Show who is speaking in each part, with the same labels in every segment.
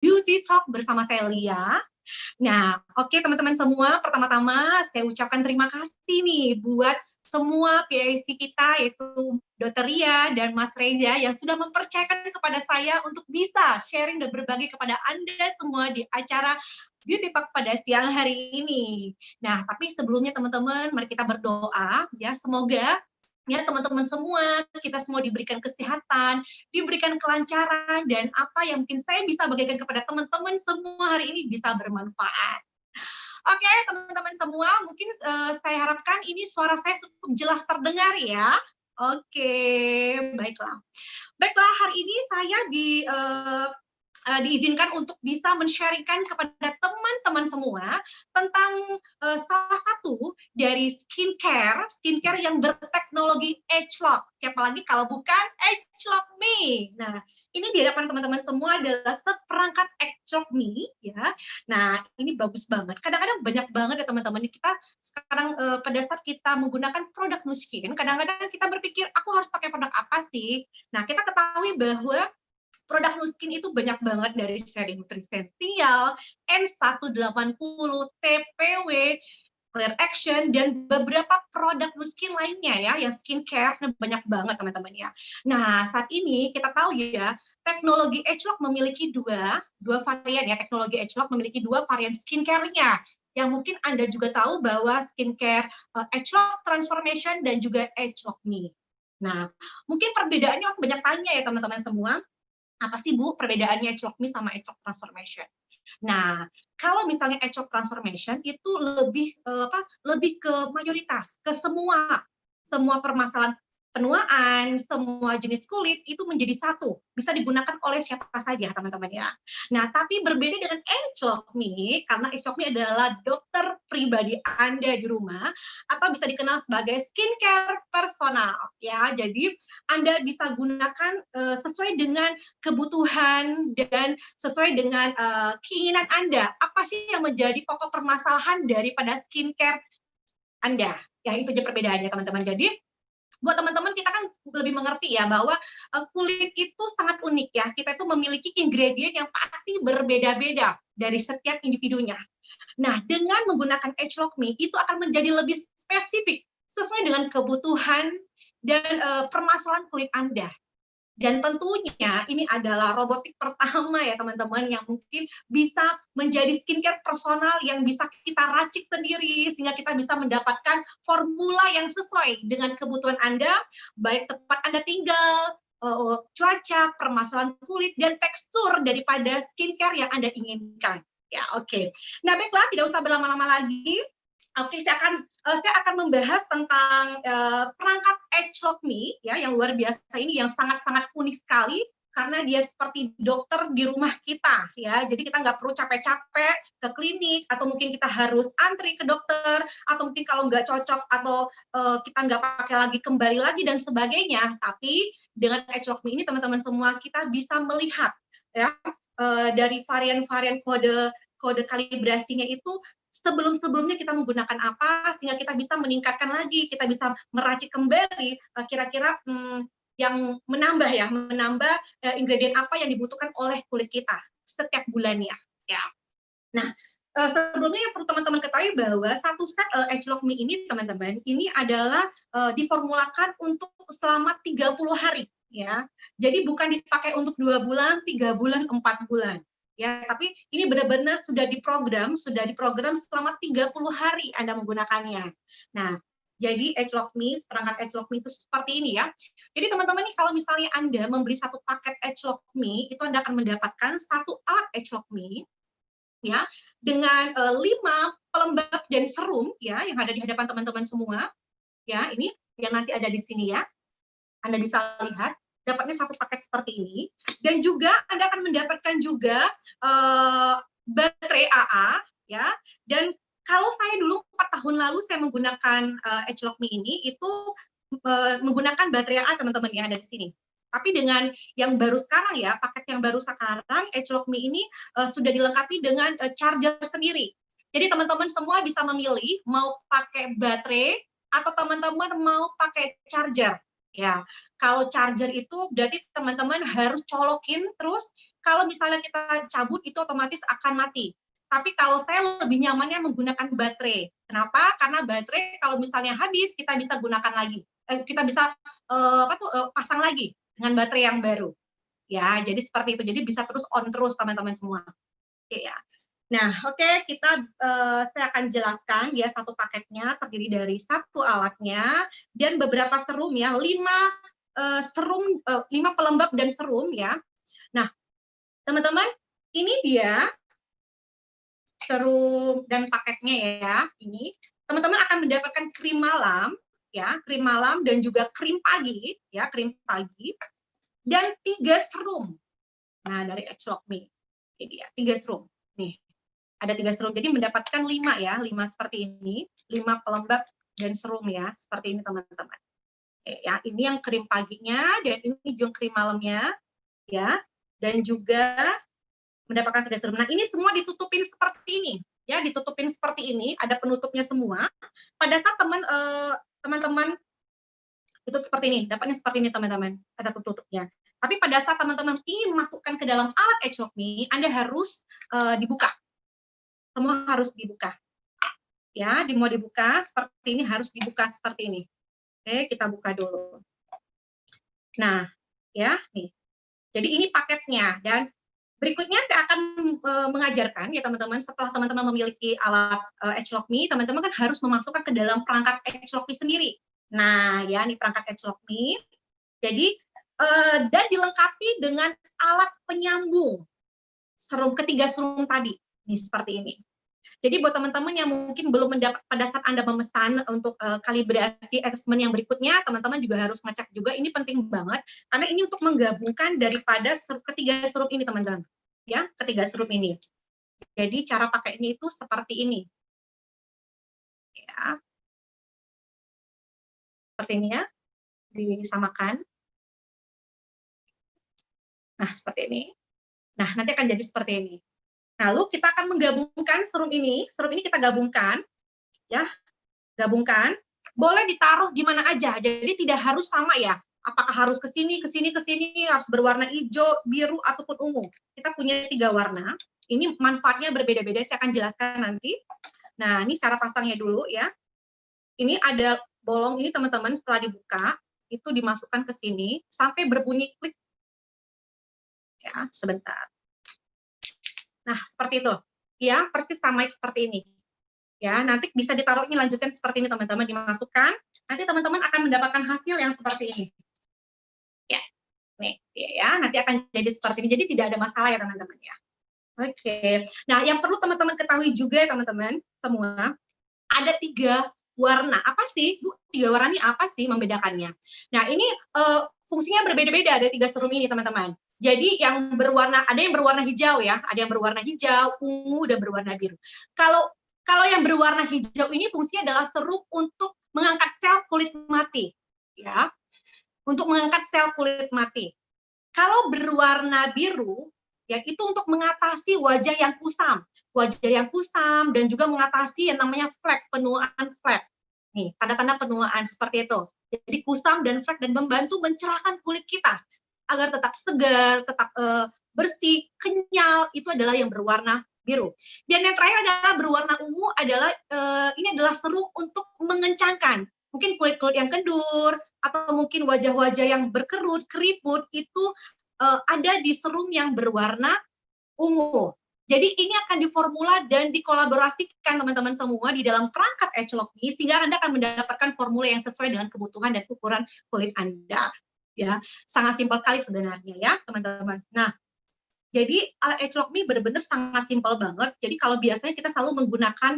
Speaker 1: Beauty Talk bersama saya Lia. Nah, oke teman-teman semua, pertama-tama saya ucapkan terima kasih nih buat semua PIC kita, yaitu Dr. Ria dan Mas Reza yang sudah mempercayakan kepada saya untuk bisa sharing dan berbagi kepada Anda semua di acara Beauty Talk pada siang hari ini. Nah, tapi sebelumnya teman-teman, mari kita berdoa ya, semoga ya teman-teman semua, kita semua diberikan kesehatan, diberikan kelancaran, dan apa yang mungkin saya bisa bagikan kepada teman-teman semua hari ini bisa bermanfaat. Oke, teman-teman semua, mungkin saya harapkan ini suara saya cukup jelas terdengar ya. Oke, baiklah. Baiklah, hari ini saya diizinkan untuk bisa men-sharingkan kepada teman-teman semua tentang salah satu dari skincare yang berteknologi ageLOC. Siapa lagi kalau bukan ageLOC Me. Nah, ini di hadapan teman-teman semua adalah seperangkat ageLOC Me ya. Nah, ini bagus banget. Kadang-kadang banyak banget ya teman-teman, kita sekarang pada saat kita menggunakan produk Nu Skin, kadang-kadang kita berpikir aku harus pakai produk apa sih? Nah, kita ketahui bahwa produk Nu Skin itu banyak banget, dari seri Nutrisensial, N180, TPW, Clear Action, dan beberapa produk Nu Skin lainnya ya, yang skincare banyak banget teman-teman ya. Nah, saat ini kita tahu ya, teknologi ageLOC memiliki dua varian ya, teknologi ageLOC memiliki dua varian skincare-nya. Yang mungkin Anda juga tahu bahwa skincare ageLOC Transformation dan juga ageLOC Me. Nah, mungkin perbedaannya banyak tanya ya teman-teman semua. Apa sih Bu perbedaannya ageLOC Me sama ageLOC Transformation? Nah, kalau misalnya ageLOC Transformation itu lebih ke mayoritas, ke semua permasalahan penuaan, semua jenis kulit itu menjadi satu, bisa digunakan oleh siapa saja teman-teman ya. Nah, tapi berbeda dengan ageLOC Me, karena ageLOC Me adalah dokter pribadi Anda di rumah, atau bisa dikenal sebagai skincare personal ya. Jadi Anda bisa gunakan sesuai dengan kebutuhan dan sesuai dengan keinginan Anda. Apa sih yang menjadi pokok permasalahan daripada skincare Anda? Ya, itu aja perbedaannya teman-teman. Jadi buat teman-teman, kita kan lebih mengerti ya bahwa kulit itu sangat unik ya. Kita itu memiliki ingredient yang pasti berbeda-beda dari setiap individunya. Nah, dengan menggunakan ageLOC Me itu akan menjadi lebih spesifik sesuai dengan kebutuhan dan permasalahan kulit Anda. Dan tentunya ini adalah robotik pertama ya teman-teman, yang mungkin bisa menjadi skincare personal yang bisa kita racik sendiri, sehingga kita bisa mendapatkan formula yang sesuai dengan kebutuhan Anda, baik tempat Anda tinggal, cuaca, permasalahan kulit, dan tekstur daripada skincare yang Anda inginkan. Ya, oke. Nah, baiklah, tidak usah berlama-lama lagi. Oke, saya akan membahas tentang perangkat ageLOC Me ya, yang luar biasa ini, yang sangat-sangat unik sekali karena dia seperti dokter di rumah kita ya. Jadi kita nggak perlu capek-capek ke klinik, atau mungkin kita harus antri ke dokter, atau mungkin kalau nggak cocok atau kita nggak pakai lagi, kembali lagi dan sebagainya. Tapi dengan ageLOC Me ini teman-teman semua, kita bisa melihat ya dari varian-varian kode kalibrasinya itu, sebelum-sebelumnya kita menggunakan apa, sehingga kita bisa meningkatkan lagi, kita bisa meracik kembali kira-kira yang menambah ingredient apa yang dibutuhkan oleh kulit kita setiap bulannya ya. Nah, sebelumnya yang perlu teman-teman ketahui bahwa satu set ageLOC Me ini teman-teman, ini adalah diformulakan untuk selama 30 hari ya. Jadi bukan dipakai untuk 2 bulan, 3 bulan, 4 bulan. Ya, tapi ini benar-benar sudah diprogram selama 30 hari Anda menggunakannya. Nah, jadi ageLOC Me, perangkat ageLOC Me itu seperti ini ya. Jadi teman-teman nih, kalau misalnya Anda membeli satu paket ageLOC Me, itu Anda akan mendapatkan satu alat ageLOC Me ya, dengan 5 pelembab dan serum ya, yang ada di hadapan teman-teman semua. Ya, ini yang nanti ada di sini ya. Anda bisa lihat, dapatnya satu paket seperti ini, dan juga Anda akan mendapatkan juga baterai AA ya. Dan kalau saya dulu 4 tahun lalu saya menggunakan ageLOC Me ini, itu menggunakan baterai AA teman-teman ya, ada di sini. Tapi dengan yang baru sekarang ya, paket yang baru sekarang, ageLOC Me ini sudah dilengkapi dengan charger sendiri. Jadi teman-teman semua bisa memilih mau pakai baterai atau teman-teman mau pakai charger. Ya, kalau charger itu berarti teman-teman harus colokin terus kalau misalnya kita cabut itu otomatis akan mati. Tapi kalau saya lebih nyamannya menggunakan baterai. Kenapa? Karena baterai kalau misalnya habis kita bisa gunakan lagi. Kita bisa pasang lagi dengan baterai yang baru. Ya, jadi seperti itu. Jadi bisa terus on terus teman-teman semua. Oke ya. Nah, oke, saya akan jelaskan ya satu paketnya terdiri dari satu alatnya dan beberapa serum ya, 5 pelembab dan serum ya. Nah, teman-teman, ini dia serum dan paketnya ya. Ini teman-teman akan mendapatkan krim malam ya, krim malam dan juga krim pagi ya, krim pagi dan 3 serum. Nah, dari Edgelok Me. Ini dia, 3 serum. Nih. Ada 3 serum, jadi mendapatkan 5 ya, 5 seperti ini, 5 pelembab dan serum ya, seperti ini teman-teman. Ya, ini yang krim paginya dan ini juga krim malamnya, ya, dan juga mendapatkan 3 serum. Nah, ini semua ditutupin seperti ini, ya, ditutupin seperti ini, ada penutupnya semua. Pada saat teman-teman tutup seperti ini, dapatnya seperti ini teman-teman, ada tutupnya. Tapi pada saat teman-teman ingin masukkan ke dalam alat Edgelok Me, Anda harus dibuka. Semua harus dibuka. Ya, mau dibuka seperti ini, harus dibuka seperti ini. Oke, kita buka dulu. Nah, ya, nih. Jadi ini paketnya dan berikutnya saya akan mengajarkan ya teman-teman, setelah teman-teman memiliki alat Edgelok Me, teman-teman kan harus memasukkan ke dalam perangkat Edgelok Me sendiri. Nah, ya, ini perangkat Edgelok Me. Jadi dan dilengkapi dengan alat penyambung ketiga serum tadi. Ini seperti ini. Jadi buat teman-teman yang mungkin belum mendapat pada saat Anda memesan untuk kalibrasi assessment yang berikutnya, teman-teman juga harus ngecek juga, ini penting banget karena ini untuk menggabungkan daripada ketiga serum ini teman-teman. Ya, ketiga serum ini. Jadi cara pakainya itu seperti ini. Ya. Seperti ini ya. Disamakan. Nah, seperti ini. Nah, nanti akan jadi seperti ini. Lalu kita akan menggabungkan serum ini kita gabungkan, ya, gabungkan. Boleh ditaruh di mana aja, jadi tidak harus sama ya. Apakah harus ke sini, harus berwarna hijau, biru, ataupun ungu. Kita punya 3 warna. Ini manfaatnya berbeda-beda, saya akan jelaskan nanti. Nah, ini cara pasangnya dulu ya. Ini ada bolong ini teman-teman, setelah dibuka, itu dimasukkan ke sini, sampai berbunyi klik. Ya, sebentar. Nah, seperti itu. Ya, persis sama seperti ini. Ya, nanti bisa ditaruh ini, lanjutkan seperti ini teman-teman, dimasukkan. Nanti teman-teman akan mendapatkan hasil yang seperti ini. Ya, nih, ya, nanti akan jadi seperti ini. Jadi tidak ada masalah ya teman-teman ya. Oke. Nah, yang perlu teman-teman ketahui juga teman-teman semua, ada 3 warna. Apa sih, Bu? 3 warna ini apa sih membedakannya? Nah, ini fungsinya berbeda-beda, ada 3 serum ini teman-teman. Jadi yang berwarna, ada yang berwarna hijau ya, ada yang berwarna hijau, ungu, dan berwarna biru. Kalau yang berwarna hijau ini fungsinya adalah serum untuk mengangkat sel kulit mati, ya, untuk mengangkat sel kulit mati. Kalau berwarna biru, ya itu untuk mengatasi wajah yang kusam dan juga mengatasi yang namanya flek, penuaan flek. Nih, tanda-tanda penuaan seperti itu. Jadi kusam dan flek dan membantu mencerahkan kulit kita agar tetap segar, tetap bersih, kenyal, itu adalah yang berwarna biru. Dan yang terakhir adalah berwarna ungu, adalah ini adalah serum untuk mengencangkan. Mungkin kulit-kulit yang kendur, atau mungkin wajah-wajah yang berkerut, keriput, itu ada di serum yang berwarna ungu. Jadi ini akan diformula dan dikolaborasikan teman-teman semua di dalam perangkat Edgelok Me, sehingga Anda akan mendapatkan formula yang sesuai dengan kebutuhan dan ukuran kulit Anda. Ya, sangat simpel kali sebenarnya ya teman-teman. Nah, jadi Edgelok Me benar-benar sangat simpel banget. Jadi kalau biasanya kita selalu menggunakan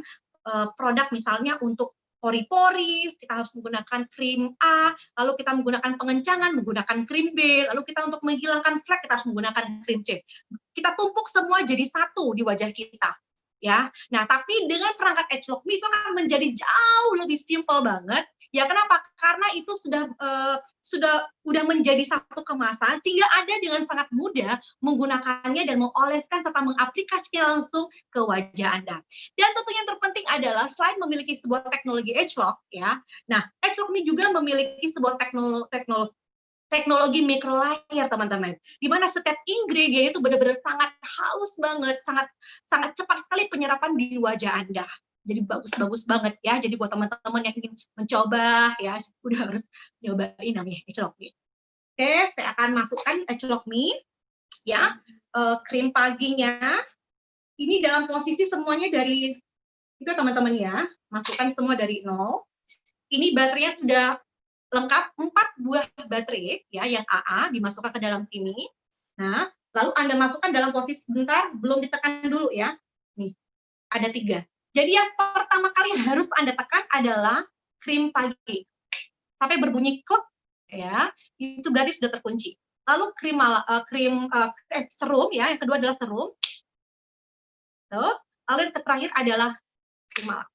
Speaker 1: produk misalnya untuk pori-pori, kita harus menggunakan krim A, lalu kita menggunakan pengencangan, menggunakan krim B, lalu kita untuk menghilangkan flek kita harus menggunakan krim C. Kita tumpuk semua jadi satu di wajah kita. Ya, nah tapi dengan perangkat Edgelok Me itu akan menjadi jauh lebih simpel banget. Ya kenapa? Karena itu sudah menjadi satu kemasan sehingga Anda dengan sangat mudah menggunakannya dan mengoleskan serta mengaplikasikan langsung ke wajah Anda. Dan tentunya yang terpenting adalah selain memiliki sebuah teknologi Edgelok ya. Nah, Edgelok Me juga memiliki sebuah teknologi micro layer teman-teman, di mana setiap ingredient itu benar-benar sangat halus banget, sangat cepat sekali penyerapan di wajah Anda. Jadi bagus banget ya. Jadi buat teman-teman yang ingin mencoba ya, udah harus nyobain namanya Agelock Me. Oke, saya akan masukkan Agelock Me ya. Krim paginya ini dalam posisi semuanya dari itu teman-teman ya, masukkan semua dari 0. Ini baterainya sudah lengkap 4 buah baterai ya yang AA dimasukkan ke dalam sini. Nah, lalu Anda masukkan dalam posisi sebentar, belum ditekan dulu ya. Nih, ada 3. Jadi yang pertama kali yang harus Anda tekan adalah krim pagi. Sampai berbunyi klek ya, itu berarti sudah terkunci. Lalu serum ya, yang kedua adalah serum. Tuh. Lalu yang terakhir adalah krim malam.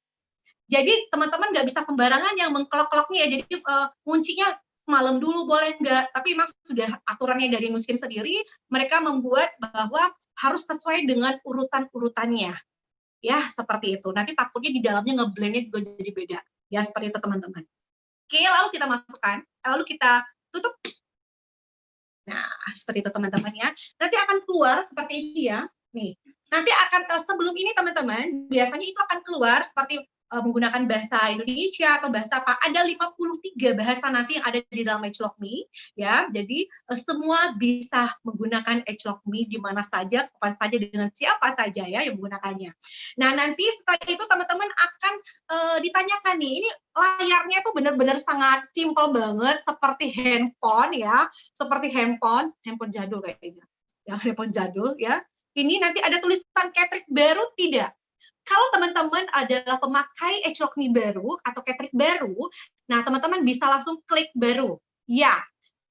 Speaker 1: Jadi teman-teman nggak bisa sembarangan yang mengkelok-keloknya ya. Jadi kuncinya malam dulu boleh nggak, tapi memang sudah aturannya dari Nuskin sendiri, mereka membuat bahwa harus sesuai dengan urutan-urutannya. Ya, seperti itu. Nanti takutnya di dalamnya ngeblendnya juga jadi beda. Ya, seperti itu teman-teman. Oke, lalu kita masukkan, lalu kita tutup. Nah, seperti itu teman-teman ya. Nanti akan keluar seperti ini ya. Nih, nanti akan sebelum ini teman-teman, biasanya itu akan keluar seperti menggunakan bahasa Indonesia atau bahasa apa, ada 53 bahasa nanti yang ada di dalam Agelock Me ya. Jadi semua bisa menggunakan Agelock Me di mana saja, kapan saja, dengan siapa saja ya yang menggunakannya. Nah, nanti setelah itu teman-teman akan ditanyakan nih, ini layarnya tuh benar-benar sangat simple banget seperti handphone ya, seperti handphone jadul kayaknya. Ya, handphone jadul ya. Ini nanti ada tulisan cartridge baru tidak? Kalau teman-teman adalah pemakai Agelock Me baru atau cartridge baru, nah teman-teman bisa langsung klik baru. Ya,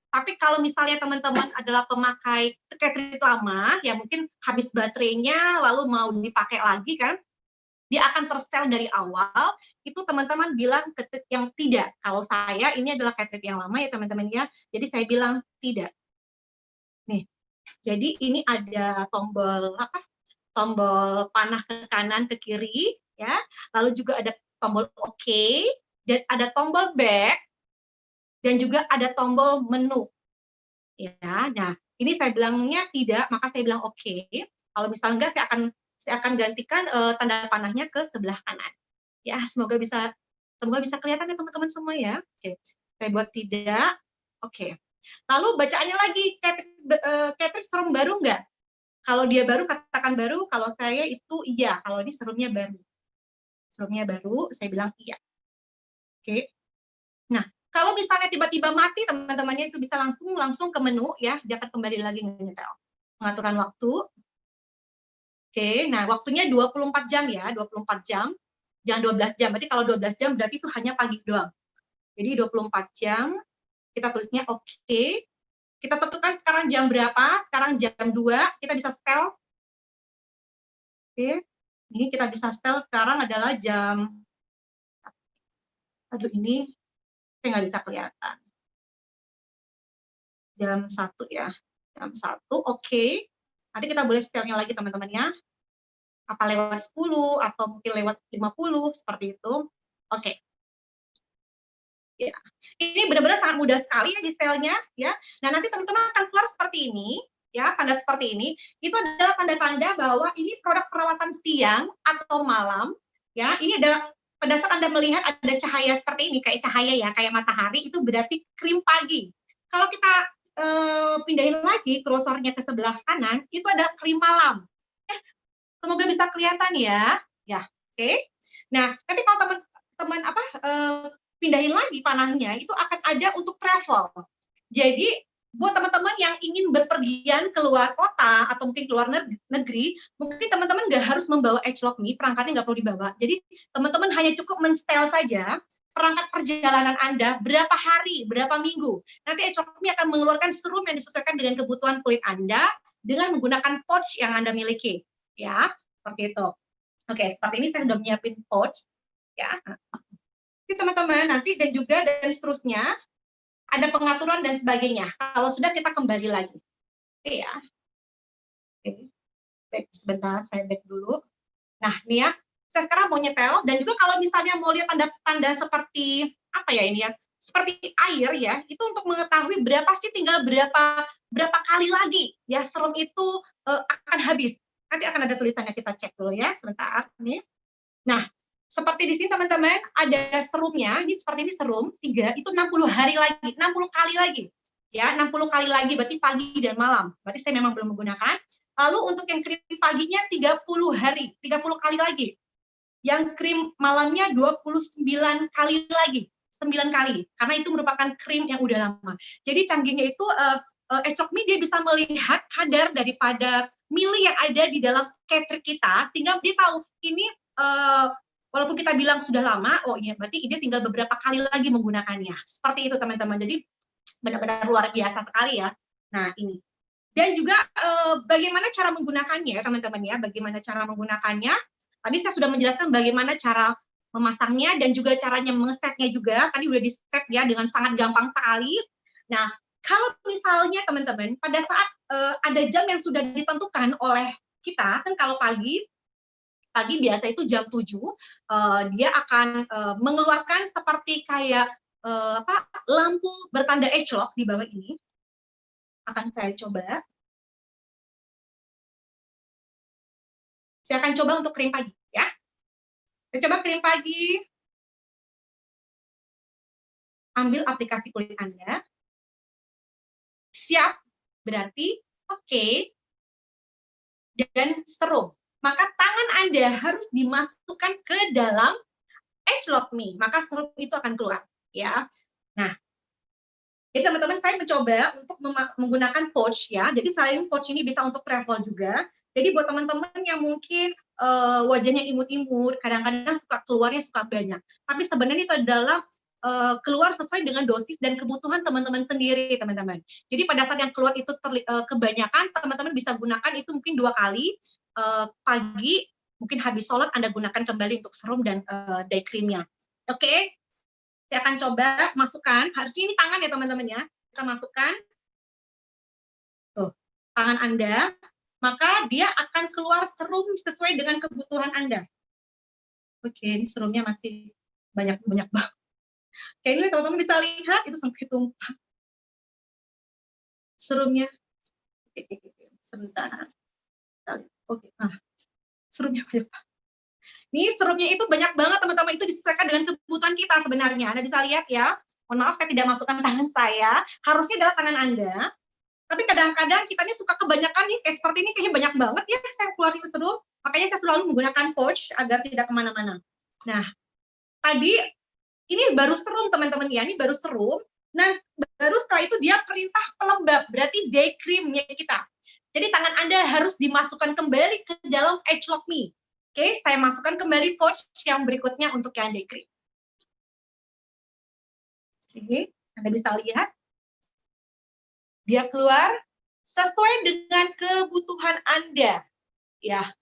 Speaker 1: tapi kalau misalnya teman-teman adalah pemakai cartridge lama, ya mungkin habis baterainya lalu mau dipakai lagi kan, dia akan tersetel dari awal, itu teman-teman bilang yang tidak. Kalau saya, ini adalah cartridge yang lama ya teman-teman ya, jadi saya bilang tidak. Nih, jadi ini ada tombol apa? Tombol panah ke kanan ke kiri ya, lalu juga ada tombol OK dan ada tombol back dan juga ada tombol menu ya. Nah, ini saya bilangnya tidak, maka saya bilang OK. Kalau misalnya enggak, saya akan gantikan tanda panahnya ke sebelah kanan ya. Semoga bisa kelihatan ya teman-teman semua ya. Oke, saya buat tidak. Oke, lalu bacaannya lagi, cartridge serum baru enggak? Kalau dia baru, katakan baru. Kalau saya itu iya. Kalau ini serumnya baru. Serumnya baru, saya bilang iya. Oke. Nah, kalau misalnya tiba-tiba mati, teman-temannya itu bisa langsung ke menu ya. Dia akan kembali lagi nyetel. Pengaturan waktu. Oke, nah waktunya 24 jam ya. 24 jam. Jangan 12 jam. Berarti kalau 12 jam berarti itu hanya pagi doang. Jadi 24 jam. Kita tulisnya oke. Kita tentukan sekarang jam berapa. Sekarang jam 2. Kita bisa setel. Oke, ini kita bisa setel sekarang adalah jam, aduh ini saya nggak bisa kelihatan, jam 1 ya, jam 1, oke. Nanti kita boleh setelnya lagi teman-teman ya, apa lewat 10 atau mungkin lewat 50, seperti itu, oke. Ya, ini benar-benar sangat mudah sekali ya di setelnya ya. Nah, nanti teman-teman akan keluar seperti ini. Ya, tanda seperti ini, itu adalah tanda-tanda bahwa ini produk perawatan siang atau malam, ya. Ini adalah pada saat Anda melihat ada cahaya seperti ini, kayak cahaya ya, kayak matahari, itu berarti krim pagi. Kalau kita pindahin lagi kursornya ke sebelah kanan, itu ada krim malam. Semoga bisa kelihatan ya. Ya, oke. Nah, nanti kalau teman-teman pindahin lagi panahnya, itu akan ada untuk travel. Jadi buat teman-teman yang ingin berpergian keluar kota atau mungkin keluar negeri, mungkin teman-teman nggak harus membawa Agelock Me, perangkatnya nggak perlu dibawa. Jadi teman-teman hanya cukup men-setel saja perangkat perjalanan Anda berapa hari, berapa minggu. Nanti Agelock Me akan mengeluarkan serum yang disesuaikan dengan kebutuhan kulit Anda dengan menggunakan pouch yang Anda miliki. Ya, seperti itu. Oke, seperti ini saya sudah menyiapin pouch. Ya, jadi teman-teman nanti dan juga dan seterusnya ada pengaturan dan sebagainya. Kalau sudah kita kembali lagi. Oke ya. Oke. Baik, sebentar saya back dulu. Nah, ini ya. Saya sekarang mau nyetel dan juga kalau misalnya mau lihat tanda-tanda seperti apa ya ini ya? seperti air ya, itu untuk mengetahui berapa sih tinggal berapa kali lagi ya serum itu akan habis. Nanti akan ada tulisannya, kita cek dulu ya sebentar nih. Nah, seperti di sini teman-teman ada serumnya, ini seperti ini serum 3 itu 60 hari lagi, 60 kali lagi. Ya, 60 kali lagi berarti pagi dan malam. Berarti saya memang belum menggunakan. Lalu untuk yang krim paginya 30 hari, 30 kali lagi. Yang krim malamnya 29 kali lagi, 9 kali. Karena itu merupakan krim yang udah lama. Jadi canggihnya itu ECLOC-Me dia bisa melihat kadar daripada mili yang ada di dalam cartridge kita, sehingga dia tahu ini walaupun kita bilang sudah lama, oh iya berarti ini tinggal beberapa kali lagi menggunakannya. Seperti itu teman-teman. Jadi benar-benar luar biasa sekali ya. Nah ini. Dan juga bagaimana cara menggunakannya teman-teman ya, bagaimana cara menggunakannya. Tadi saya sudah menjelaskan bagaimana cara memasangnya dan juga caranya mengesetnya juga. Tadi udah di-set ya dengan sangat gampang sekali. Nah, kalau misalnya teman-teman pada saat ada jam yang sudah ditentukan oleh kita, kan kalau pagi biasa itu jam 7, dia akan mengeluarkan seperti kayak lampu bertanda ECLOC di bawah ini. Akan saya coba. Saya akan coba untuk krim pagi ya. Saya coba krim pagi. Ambil aplikasi kulit Anda. Siap, berarti oke. Dan serum. Maka tangan Anda harus dimasukkan ke dalam ECLOC-Me, maka serum itu akan keluar ya. Nah, jadi teman-teman saya mencoba untuk menggunakan pouch ya. Jadi selain pouch ini bisa untuk travel juga. Jadi buat teman-teman yang mungkin wajahnya imut-imut, kadang-kadang suka keluarnya suka banyak. Tapi sebenarnya itu adalah keluar sesuai dengan dosis dan kebutuhan teman-teman sendiri, teman-teman. Jadi pada saat yang keluar itu kebanyakan, teman-teman bisa gunakan itu mungkin 2 kali. Pagi, mungkin habis sholat Anda gunakan kembali untuk serum dan day creamnya. Oke, saya akan coba masukkan. Harusnya ini tangan ya teman-teman ya. Kita masukkan. Tuh, tangan Anda. Maka dia akan keluar serum sesuai dengan kebutuhan Anda. Oke, ini serumnya masih banyak banget. Oke, ini teman-teman bisa lihat itu sampai tumpah. Serumnya. Sebentar. Oke, serumnya banyak banget. Nih serumnya itu banyak banget teman-teman, itu disesuaikan dengan kebutuhan kita sebenarnya. Anda bisa lihat ya. Mohon maaf saya tidak masukkan tangan saya, harusnya adalah tangan Anda. Tapi kadang-kadang kita ini suka kebanyakan nih, kayak seperti ini kayaknya banyak banget ya saya keluarin serum. Makanya saya selalu menggunakan pouch agar tidak kemana-mana. Nah, tadi ini baru serum teman-teman ya, ini baru serum. Nah, baru setelah itu dia perintah pelembab, berarti day creamnya kita. Jadi tangan Anda harus dimasukkan kembali ke dalam ECLOC-Me. Oke, saya masukkan kembali pouch yang berikutnya untuk yang day cream. Oke, Anda bisa lihat. Dia keluar sesuai dengan kebutuhan Anda. Ya.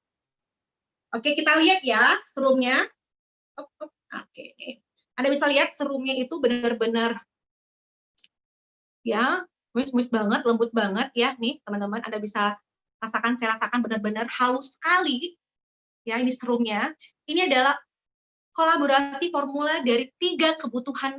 Speaker 1: Oke, kita lihat ya serumnya. Oke. Anda bisa lihat serumnya itu benar-benar ya, moist banget, lembut banget ya. Nih, teman-teman Anda bisa rasakan, saya rasakan benar-benar halus sekali. Ya, ini serumnya. Ini adalah kolaborasi formula dari 3 kebutuhan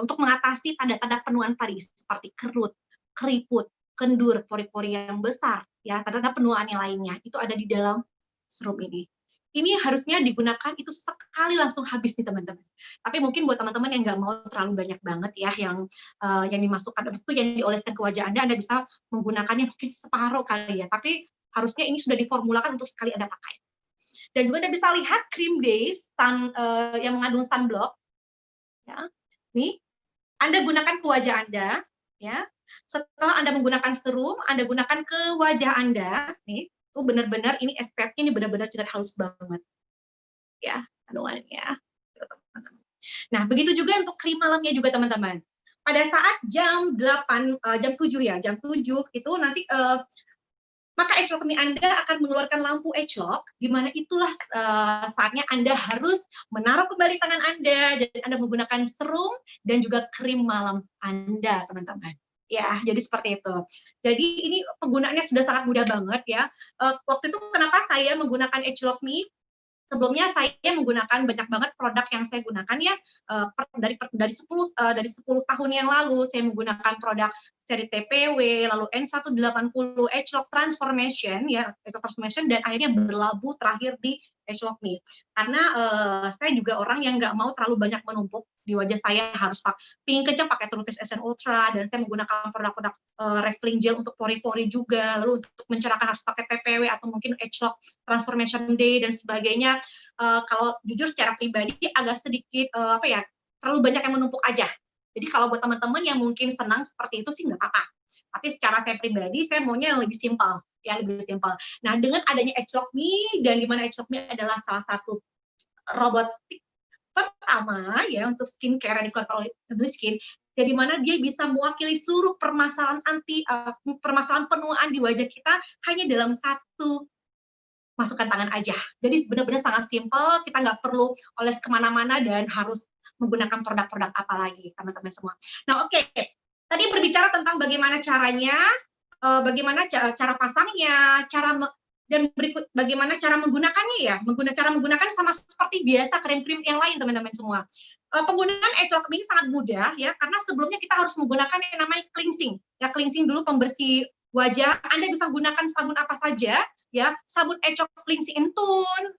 Speaker 1: untuk mengatasi tanda-tanda penuaan pari seperti kerut, keriput, kendur, pori-pori yang besar, ya tanda-tanda penuaan yang lainnya itu ada di dalam serum ini. Ini harusnya digunakan itu sekali langsung habis nih teman-teman. Tapi mungkin buat teman-teman yang nggak mau terlalu banyak banget ya yang dimasukkan itu yang dioleskan ke wajah Anda bisa menggunakannya mungkin separuh kali ya. Tapi harusnya ini sudah diformulakan untuk sekali Anda pakai. Dan juga Anda bisa lihat cream day yang mengandung sunblock. Ya. Nih, Anda gunakan ke wajah Anda. Ya. Setelah Anda menggunakan serum, Anda gunakan ke wajah Anda. Nih, itu benar-benar ini SPF-nya ini benar-benar sangat halus banget. Ya, kandungannya. Nah, begitu juga untuk krim malamnya juga teman-teman. Pada saat jam 8, jam 7 ya, jam 7 itu nanti maka ECLOC-Me Anda akan mengeluarkan lampu ECLOC, di mana itulah saatnya Anda harus menaruh kembali tangan Anda dan Anda menggunakan serum dan juga krim malam Anda, teman-teman. Ya, jadi seperti itu. Jadi ini penggunaannya sudah sangat mudah banget ya. Waktu itu kenapa saya menggunakan ECLOC-Me? Sebelumnya saya menggunakan banyak banget produk yang saya gunakan ya, dari 10 tahun yang lalu saya menggunakan produk seri TPW, lalu N180, Edgelock Transformation ya, Edgelock Transformation, dan akhirnya berlabuh terakhir di Edgelock Me. Karena saya juga orang yang nggak mau terlalu banyak menumpuk di wajah saya, harus pingin kencang pakai True Face SN Ultra, dan saya menggunakan produk-produk Revlin Gel untuk pori-pori juga, lalu untuk mencerahkan harus pakai TPW atau mungkin Edgelock Transformation Day dan sebagainya. Kalau jujur secara pribadi agak sedikit terlalu banyak yang menumpuk aja. Jadi kalau buat teman-teman yang mungkin senang seperti itu sih nggak apa-apa. Tapi secara saya pribadi saya maunya yang lebih simpel, ya lebih simpel. Nah, dengan adanya Edgelock Me, dan di mana Edgelock Me adalah salah satu robot pertama ya untuk skincare yang dikeluarkan oleh Nuskin, dari mana dia bisa mewakili seluruh permasalahan penuaan di wajah kita hanya dalam satu masukkan tangan aja. Jadi benar-benar sangat simpel, kita nggak perlu oles kemana-mana dan harus menggunakan produk-produk apa lagi, teman-teman semua. Nah, oke. Tadi berbicara tentang bagaimana caranya, bagaimana cara pasangnya, dan berikut bagaimana cara menggunakannya ya. Cara menggunakan sama seperti biasa krim-krim yang lain, teman-teman semua. Penggunaan Edgelock Me sangat mudah ya, karena sebelumnya kita harus menggunakan yang namanya cleansing. Ya, cleansing dulu pembersih wajah. Anda bisa gunakan sabun apa saja ya, sabun Edgelock Cleansing Intune,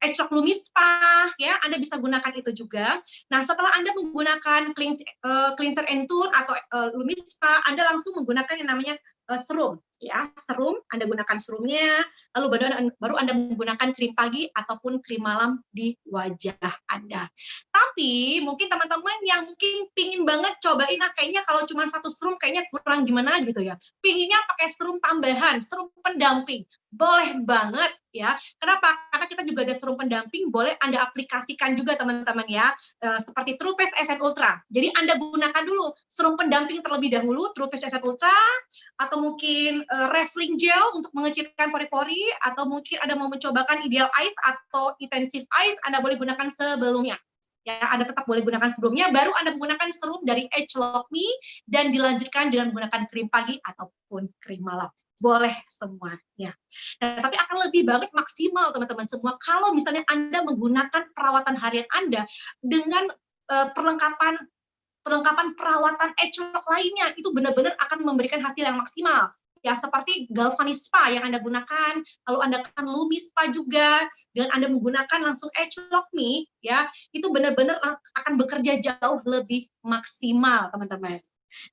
Speaker 1: Edgelock Lumispa ya, Anda bisa gunakan itu juga. Nah, setelah Anda menggunakan cleanser Intune atau Lumispa, Anda langsung menggunakan yang namanya serum ya, serum. Anda gunakan serumnya, lalu baru Anda menggunakan krim pagi ataupun krim malam di wajah Anda. Tapi mungkin teman-teman yang mungkin pingin banget cobain, kayaknya kalau cuma satu serum kayaknya kurang gimana gitu ya, pinginnya pakai serum tambahan, serum pendamping, boleh banget ya. Kenapa? Karena kita juga ada serum pendamping, boleh Anda aplikasikan juga teman-teman ya, seperti True Face SN Ultra. Jadi Anda gunakan dulu serum pendamping terlebih dahulu, True Face SN Ultra, atau mungkin Revlin Gel untuk mengecilkan pori-pori, atau mungkin Anda mau mencobakan Ideal Eyes atau Intensive Eyes, Anda boleh gunakan sebelumnya. Ya, Anda tetap boleh gunakan sebelumnya, baru Anda menggunakan serum dari Edgelock Me, dan dilanjutkan dengan menggunakan krim pagi ataupun krim malam. Boleh semuanya. Nah, tapi akan lebih banget maksimal teman-teman semua kalau misalnya Anda menggunakan perawatan harian Anda dengan perlengkapan perawatan Edgelock lainnya, itu benar-benar akan memberikan hasil yang maksimal. Ya, seperti Galvanic Spa yang Anda gunakan, lalu Anda kan Lumi Spa juga, dengan Anda menggunakan langsung Edgelock Me, ya, itu benar-benar akan bekerja jauh lebih maksimal, teman-teman.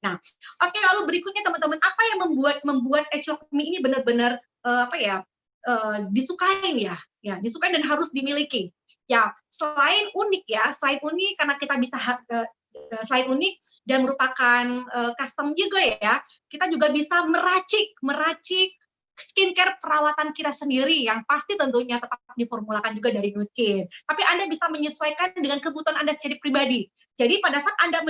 Speaker 1: Nah, oke, lalu berikutnya teman-teman, apa yang membuat Edgelock Me ini benar-benar disukain ya, disukain dan harus dimiliki. Ya, selain unik karena kita bisa selain unik dan merupakan custom juga ya, kita juga bisa meracik skincare perawatan kita sendiri yang pasti tentunya tetap diformulakan juga dari Nuskin. Tapi Anda bisa menyesuaikan dengan kebutuhan Anda sendiri pribadi. Jadi pada saat Anda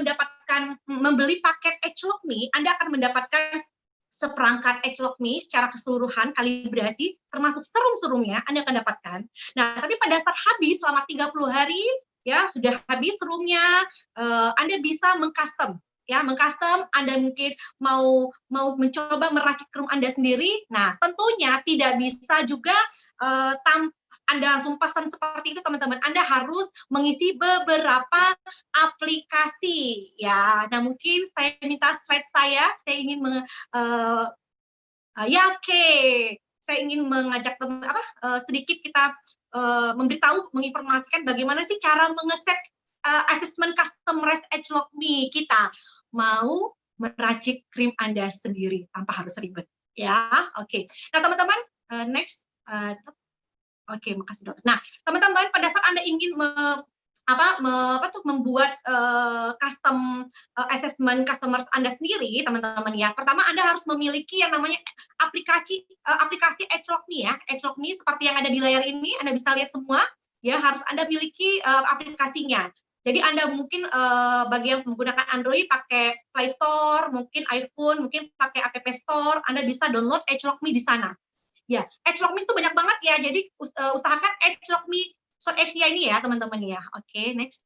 Speaker 1: membeli paket Edgelock Me, Anda akan mendapatkan seperangkat Edgelock Me secara keseluruhan, kalibrasi, termasuk serum-serumnya Anda akan dapatkan. Nah, tapi pada saat habis selama 30 hari, ya sudah habis serumnya, Anda bisa mengcustom Anda mungkin mau mencoba meracik krim Anda sendiri. Nah, tentunya tidak bisa juga Anda langsung pesan seperti itu, teman-teman. Anda harus mengisi beberapa aplikasi ya. Nah, mungkin saya minta slide saya ingin saya ingin mengajak sedikit kita menginformasikan bagaimana sih cara mengeset assessment customized Edgelock Me kita. Mau meracik krim Anda sendiri tanpa harus ribet ya. Oke. Nah, teman-teman, next. Oke, makasih dokter. Nah, teman-teman, pada saat Anda ingin membuat custom assessment customers Anda sendiri, teman-teman ya. Pertama, Anda harus memiliki yang namanya aplikasi Edgelock Me ya. Edgelock Me seperti yang ada di layar ini, Anda bisa lihat semua ya, harus Anda miliki aplikasinya. Jadi Anda mungkin bagi yang menggunakan Android pakai Play Store, mungkin iPhone mungkin pakai App Store, Anda bisa download Edgelock Me di sana. Ya, Edgelock Me itu banyak banget ya. Jadi usahakan Edgelock Me Asia ini ya, teman-teman ya. Oke, next.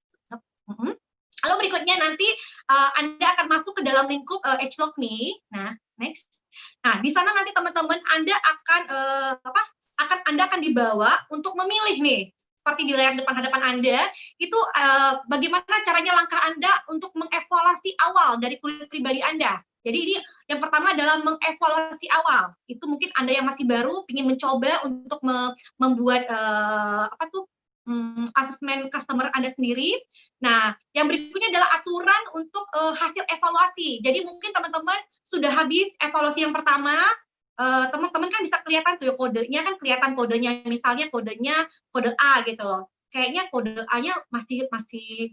Speaker 1: Lalu berikutnya nanti Anda akan masuk ke dalam lingkup Edgelock Me. Nah, next. Nah, di sana nanti teman-teman Anda akan Anda akan dibawa untuk memilih nih, seperti di layar depan hadapan Anda, itu bagaimana caranya langkah Anda untuk mengevaluasi awal dari kulit pribadi Anda. Jadi ini yang pertama adalah mengevaluasi awal. Itu mungkin Anda yang masih baru ingin mencoba untuk membuat asesmen customer Anda sendiri. Nah, yang berikutnya adalah aturan untuk hasil evaluasi. Jadi mungkin teman-teman sudah habis evaluasi yang pertama, teman-teman kan bisa kelihatan tuh kodenya, kan kelihatan kodenya, misalnya kodenya kode A gitu loh. Kayaknya kode A-nya masih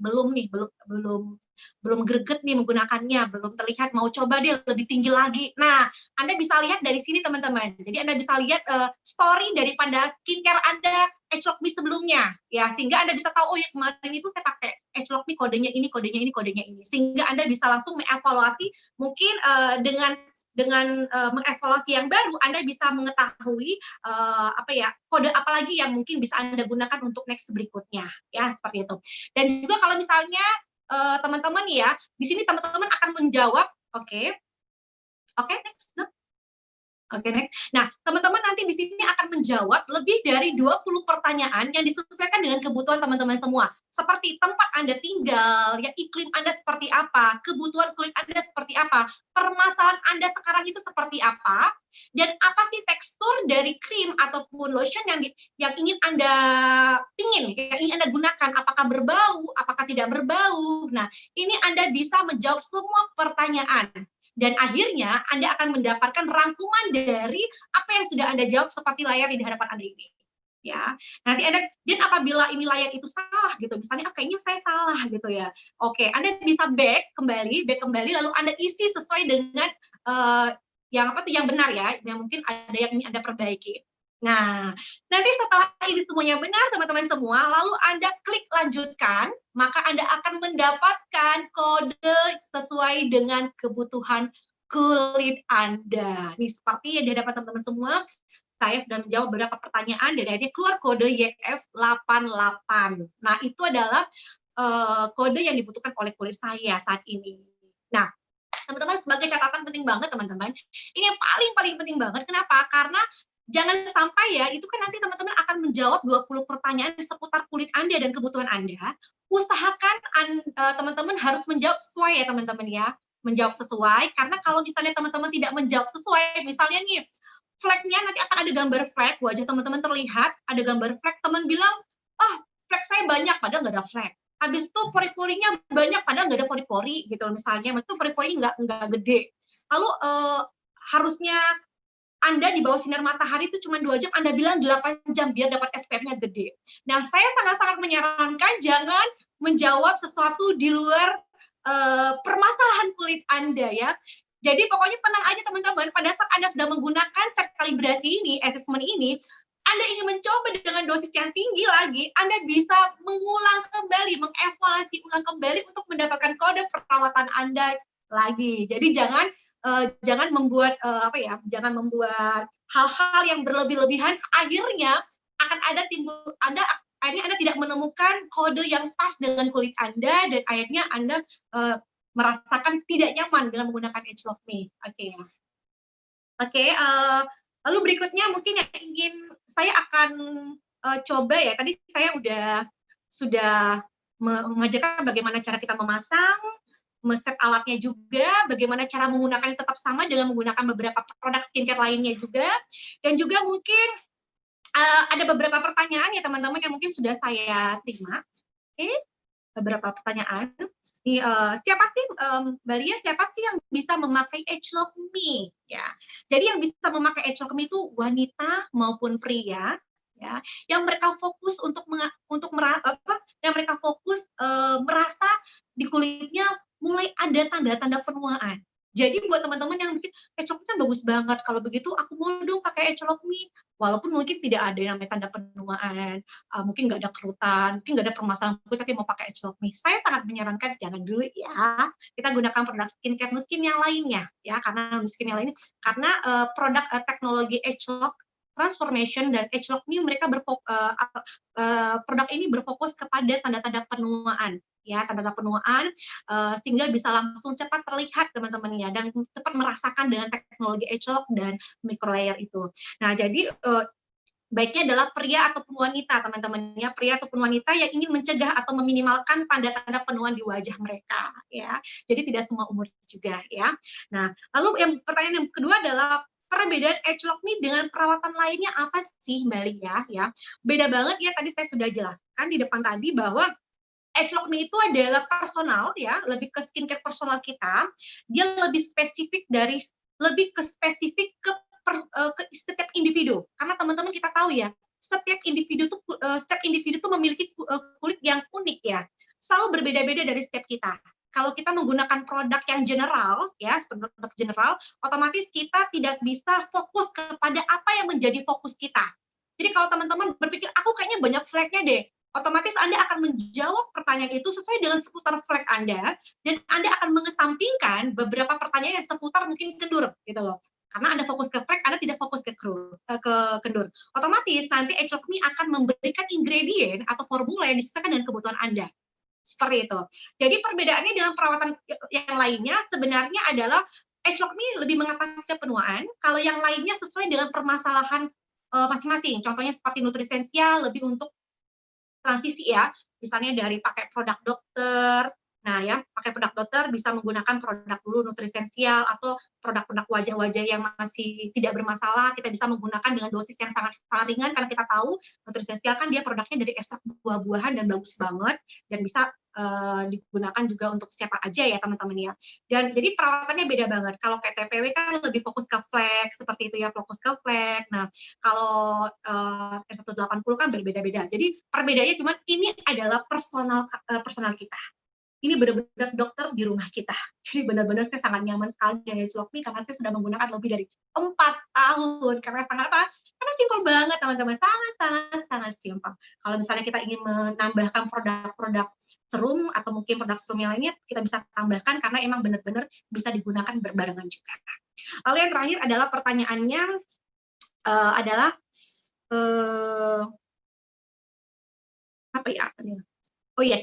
Speaker 1: belum nih, belum greget nih menggunakannya, belum terlihat, mau coba deh lebih tinggi lagi. Nah, Anda bisa lihat dari sini teman-teman. Jadi Anda bisa lihat story daripada skincare Anda Edgelok Me sebelumnya, ya, sehingga Anda bisa tahu, oh ya kemarin itu saya pakai Edgelok Me kodenya ini, kodenya ini, kodenya ini, sehingga Anda bisa langsung mengevaluasi. Mungkin dengan mengevaluasi yang baru, Anda bisa mengetahui kode apa lagi yang mungkin bisa Anda gunakan untuk next berikutnya, ya seperti itu. Dan juga kalau misalnya teman-teman ya, di sini teman-teman akan menjawab, oke, next. Oke, next. Nah, teman-teman nanti di sini akan menjawab lebih dari 20 pertanyaan yang disesuaikan dengan kebutuhan teman-teman semua. Seperti tempat Anda tinggal, ya, iklim Anda seperti apa, kebutuhan kulit Anda seperti apa, permasalahan Anda sekarang itu seperti apa, dan apa sih tekstur dari krim ataupun lotion yang ingin Anda Anda gunakan, apakah berbau, apakah tidak berbau. Nah, ini Anda bisa menjawab semua pertanyaan. Dan akhirnya Anda akan mendapatkan rangkuman dari apa yang sudah Anda jawab seperti layar di hadapan Anda ini. Ya, nanti Anda, dan apabila ini layar itu salah gitu, misalnya kayaknya saya salah gitu ya. Oke, Anda bisa back kembali, lalu Anda isi sesuai dengan yang benar ya, yang mungkin ada yang ingin Anda perbaiki. Nah, nanti setelah ini semuanya benar, teman-teman semua, lalu Anda klik lanjutkan, maka Anda akan mendapatkan kode sesuai dengan kebutuhan kulit Anda. Nih, seperti yang di hadapan teman-teman semua, saya sudah menjawab beberapa pertanyaan, dan akhirnya keluar kode YF88. Nah, itu adalah kode yang dibutuhkan oleh kulit saya saat ini. Nah, teman-teman, sebagai catatan penting banget, teman-teman, ini yang paling penting banget. Kenapa? Karena jangan sampai ya, itu kan nanti teman-teman akan menjawab 20 pertanyaan seputar kulit Anda dan kebutuhan Anda. Usahakan teman-teman harus menjawab sesuai ya, teman-teman ya. Menjawab sesuai, karena kalau misalnya teman-teman tidak menjawab sesuai, misalnya nih, flagnya nanti akan ada gambar flag, wajah teman-teman terlihat, ada gambar flag, teman bilang, flag saya banyak, padahal nggak ada flag. Habis itu pori-porinya banyak, padahal nggak ada pori-pori gitu misalnya, itu pori-porinya nggak gede. Lalu harusnya Anda di bawah sinar matahari itu cuma 2 jam, Anda bilang 8 jam biar dapat SPF-nya gede. Nah, saya sangat-sangat menyarankan jangan menjawab sesuatu di luar permasalahan kulit Anda ya. Jadi pokoknya tenang aja teman-teman, pada saat Anda sudah menggunakan set kalibrasi ini, assessment ini, Anda ingin mencoba dengan dosis yang tinggi lagi, Anda bisa mengulang kembali, mengevaluasi ulang kembali untuk mendapatkan kode perawatan Anda lagi. Jadi jangan membuat jangan membuat hal-hal yang berlebih-lebihan, akhirnya akan ada akhirnya Anda tidak menemukan kode yang pas dengan kulit Anda, dan akhirnya Anda merasakan tidak nyaman dengan menggunakan Edgelok Me. Lalu berikutnya mungkin yang ingin saya akan coba ya, tadi saya sudah mengajarkan bagaimana cara kita memasang, set alatnya juga, bagaimana cara menggunakannya tetap sama dengan menggunakan beberapa produk skincare lainnya juga, dan juga mungkin ada beberapa pertanyaan ya teman-teman yang mungkin sudah saya terima. Beberapa pertanyaan. Siapa sih Mbak Lia, siapa sih yang bisa memakai Edgelok Me ya? Jadi yang bisa memakai Edgelok Me itu wanita maupun pria ya, yang mereka fokus merasa di kulitnya mulai ada tanda-tanda penuaan. Jadi buat teman-teman yang bikin Edgelok Me kan bagus banget, kalau begitu aku mau dong pakai Edgelok Me, walaupun mungkin tidak ada yang namanya tanda penuaan, mungkin nggak ada kerutan, mungkin nggak ada permasalahan kulit, tapi mau pakai Edgelok Me. Saya sangat menyarankan jangan dulu ya, kita gunakan produk skincare Nuskin yang lainnya ya, karena Nuskin yang lainnya, karena produk teknologi Edgelok Transformation dan Edgelok Me mereka produk ini berfokus kepada tanda-tanda penuaan ya, tanda-tanda penuaan sehingga bisa langsung cepat terlihat teman-teman ya, dan cepat merasakan dengan teknologi Edgelok dan micro layer itu. Nah, jadi baiknya adalah pria ataupun wanita, teman-teman ya, pria ataupun wanita yang ingin mencegah atau meminimalkan tanda-tanda penuaan di wajah mereka ya. Jadi tidak semua umur juga ya. Nah, lalu pertanyaan yang kedua adalah perbedaan age lock me dengan perawatan lainnya apa sih Mbak Lia ya? Beda banget ya, tadi saya sudah jelaskan di depan tadi bahwa age lock me itu adalah personal ya, lebih ke skincare personal kita. Dia lebih ke spesifik ke setiap individu. Karena teman-teman kita tahu ya, setiap individu tuh memiliki kulit yang unik ya. Selalu berbeda-beda dari setiap kita. Kalau kita menggunakan produk yang general ya, produk general, otomatis kita tidak bisa fokus kepada apa yang menjadi fokus kita. Jadi kalau teman-teman berpikir aku kayaknya banyak flek-nya deh, otomatis Anda akan menjawab pertanyaan itu sesuai dengan seputar flek Anda, dan Anda akan mengesampingkan beberapa pertanyaan yang seputar mungkin kendur gitu loh. Karena Anda fokus ke flek, Anda tidak fokus ke kendur. Otomatis nanti age lock me akan memberikan ingredient atau formula yang disesuaikan dengan kebutuhan Anda. Seperti itu. Jadi perbedaannya dengan perawatan yang lainnya sebenarnya adalah age lock me lebih mengatasi kepenuaan, kalau yang lainnya sesuai dengan permasalahan masing-masing. Contohnya seperti nutrisensia lebih untuk transisi ya, misalnya dari pakai produk dokter. Nah ya, pakai produk dokter bisa menggunakan produk dulu nutrisensial atau produk-produk wajah-wajah yang masih tidak bermasalah, kita bisa menggunakan dengan dosis yang sangat ringan karena kita tahu nutrisensial kan dia produknya dari ekstrak buah-buahan dan bagus banget dan bisa digunakan juga untuk siapa aja ya teman-teman ya. Dan jadi perawatannya beda banget. Kalau kayak TPW kan lebih fokus ke flek seperti itu ya, fokus ke flek. Nah, kalau T180 kan berbeda-beda. Jadi perbedaannya cuma ini adalah personal kita. Ini benar-benar dokter di rumah kita. Jadi benar-benar saya sangat nyaman sekali dengan age lock me karena saya sudah menggunakan lebih dari 4 tahun. Karena sangat apa? Karena simpel banget teman-teman, sangat simpel. Kalau misalnya kita ingin menambahkan produk-produk serum atau mungkin produk serum yang lainnya, kita bisa tambahkan karena emang benar-benar bisa digunakan berbarengan juga. Lalu yang terakhir adalah pertanyaannya adalah apa ya? Oh iya,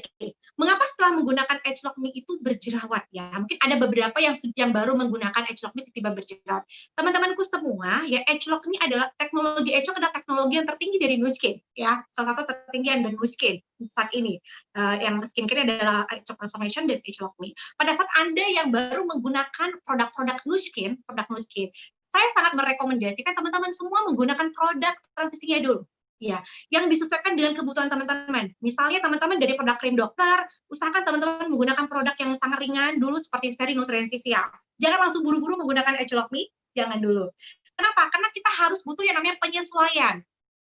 Speaker 1: mengapa setelah menggunakan age lock me itu berjerawat ya? Mungkin ada beberapa yang baru menggunakan age lock me tiba-tiba berjerawat. Teman-temanku semua, ya age lock me adalah teknologi age lock adalah teknologi yang tertinggi dari Nu Skin ya. Salah satu tertinggi yang dari Nu Skin saat ini. Yang skincare adalah age lock transformation dan age lock me. Pada saat Anda yang baru menggunakan produk-produk Nu Skin, saya sangat merekomendasikan teman-teman semua menggunakan produk transisinya dulu. Ya, yang disesuaikan dengan kebutuhan teman-teman. Misalnya teman-teman dari produk krim dokter, usahakan teman-teman menggunakan produk yang sangat ringan dulu seperti seri nutrisensial. Jangan langsung buru-buru menggunakan age lock me, jangan dulu. Kenapa? Karena kita harus butuh yang namanya penyesuaian.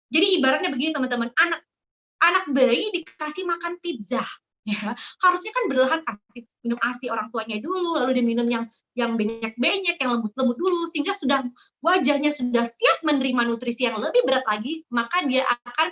Speaker 1: Jadi ibaratnya begini teman-teman, anak bayi dikasih makan pizza. Ya, harusnya kan berlahan minum ASI orang tuanya dulu, lalu diminum yang banyak-banyak, yang lembut-lembut dulu, sehingga wajahnya sudah siap menerima nutrisi yang lebih berat lagi, maka dia akan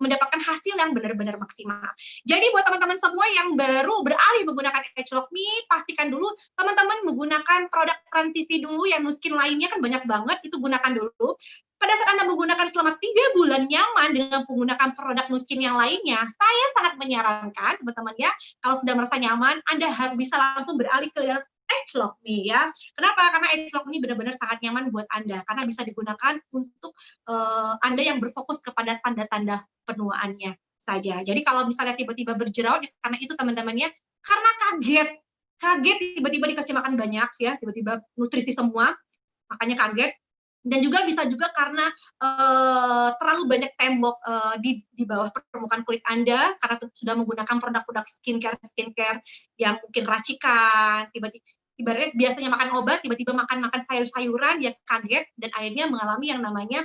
Speaker 1: mendapatkan hasil yang benar-benar maksimal. Jadi buat teman-teman semua yang baru beralih menggunakan age lock me, pastikan dulu teman-teman menggunakan produk transisi dulu, yang Nu Skin lainnya kan banyak banget, itu gunakan dulu. Pada saat Anda menggunakan selama 3 bulan nyaman dengan menggunakan produk Nu Skin yang lainnya, saya sangat menyarankan teman-teman ya, kalau sudah merasa nyaman, Anda harus bisa langsung beralih ke age lock me ya. Kenapa? Karena age lock me benar-benar sangat nyaman buat Anda, karena bisa digunakan untuk Anda yang berfokus kepada tanda-tanda penuaannya saja. Jadi kalau misalnya tiba-tiba berjerawat, karena itu teman-temannya, karena kaget tiba-tiba dikasih makan banyak ya, tiba-tiba nutrisi semua, makanya kaget. Dan juga bisa juga karena terlalu banyak tembok di bawah permukaan kulit Anda karena sudah menggunakan produk-produk skincare yang mungkin racikan, tiba-tiba ibaratnya biasanya makan obat, tiba-tiba makan sayur-sayuran, dia kaget dan akhirnya mengalami yang namanya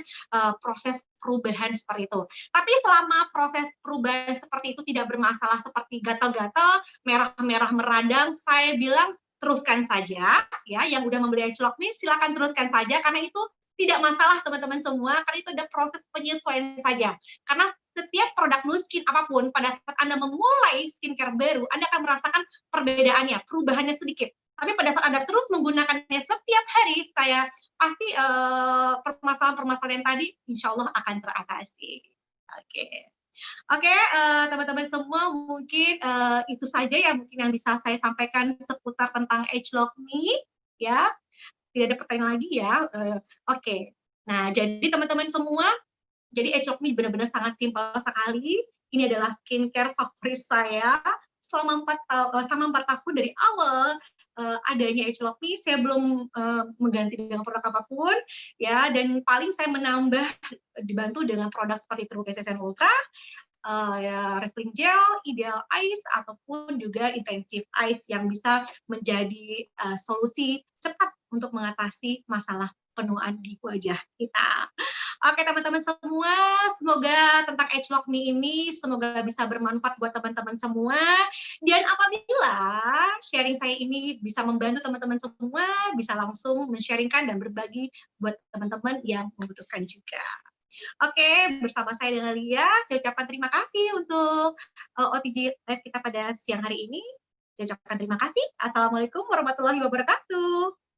Speaker 1: proses perubahan seperti itu. Tapi selama proses perubahan seperti itu tidak bermasalah seperti gatal-gatal, merah-merah meradang, saya bilang teruskan saja ya, yang udah membeli age lock me silakan teruskan saja karena itu tidak masalah teman-teman semua, karena itu ada proses penyesuaian saja. Karena setiap produk Nu Skin apapun, pada saat Anda memulai skincare baru, Anda akan merasakan perbedaannya, perubahannya sedikit. Tapi pada saat Anda terus menggunakannya setiap hari, saya pasti permasalahan-permasalahan tadi insya Allah akan teratasi. Oke, teman-teman semua, mungkin itu saja yang bisa saya sampaikan seputar tentang age lock me, ya. Tidak ada pertanyaan lagi ya. Oke. Nah, jadi teman-teman semua, Jadi Edge Me benar-benar sangat simpel sekali. Ini adalah skincare favorit saya selama 4 tahun dari awal adanya Edge Me, saya belum mengganti dengan produk apapun, ya. Dan paling saya menambah dibantu dengan produk seperti True Essence Ultra, ya, Refilling Gel, Ideal Ice, ataupun juga Intensive Ice yang bisa menjadi solusi cepat untuk mengatasi masalah penuaan di wajah kita. Oke teman-teman semua, semoga tentang Agelock Me ini semoga bisa bermanfaat buat teman-teman semua. Dan apabila sharing saya ini bisa membantu teman-teman semua, bisa langsung men-sharingkan dan berbagi buat teman-teman yang membutuhkan juga. Oke, bersama saya dengan Lia, saya ucapkan terima kasih untuk OTG Live kita pada siang hari ini. Saya ucapkan terima kasih. Assalamualaikum warahmatullahi wabarakatuh.